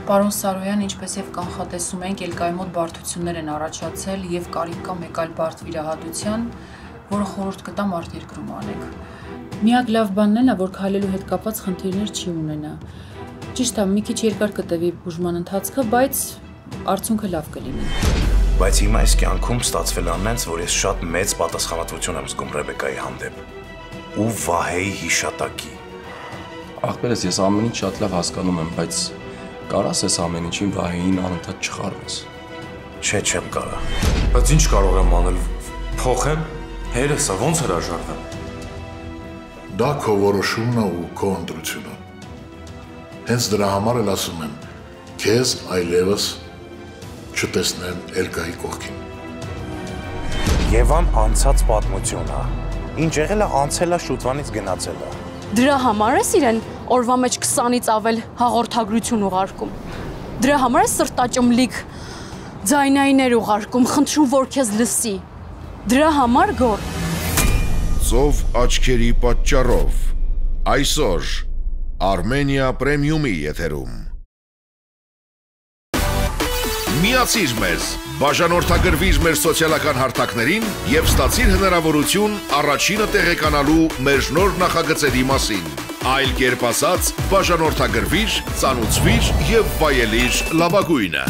Պարոն Սարոյան, ինչպես եւ կանխատեսում ենք, ելկայի մոտ բարդություններ են առաջացել եւ կարիք կա մեկ այլ բարդ վիրահատության, որը խորհուրդ կտամ արտերկրում անեք։ Միակ լավ բանն էլ է, որ քայլելու հետ կապված խնդիրներ չի ունենա։ Ճիշտ է, մի քիչ երկար կտևի բուժման ընթացքը, բայց արդյունքը լավ կլինի։ Բայց հիմա այս կյանքում ստացվել անենց, որ ես շատ մեծ պատասխանատվություն եմ զգում Ռեբեկայի հանդեպ ու Վահեի հիշատակի։ Ախպերս, ես ամեն ինչ շատ լավ հասկանում եմ, բայց կարաս ես ամեն ինչին Վահեին անընդհատ չխառնես։ Չէ, չեմ կարա։ Բայց ինչ կարող եմ անել, փոխեմ, հերեսա, ոնց հրաժարվեմ։ Դա քո որոշումն է ու քո ընտրությունը։ Հենց դրա համար էլ ասում եմ, քեզ այլևս չտեսնեմ Էլկայի կողքին։ Եվան անցած պատմություն է։ Ինչ եղել է, անցել է, շուտվանից գնացել է։ Դրա համար ես իրեն օրվա մեջ 20-ից ավել հաղորդագրություն ուղարկում։ Դրա համար ես սրտաճմլիկ ձայնայիներ ուղարկում, խնդրում, որ քեզ լսի։ Դրա համար գոր։ Ծով աչքերի պատճառով այսօր Armenia Premium-ի եթերում։ Միացիր մեզ, բաժանորդագրվիր մեր սոցիալական հարթակներին եւ ստացիր հնարավորություն առաջինը տեղեկանալու մեր նոր նախագծերի մասին։ Այլ կերպ ասած, բաժանորդագրվիր, ծանուցվիր եւ վայելիր լավագույնը։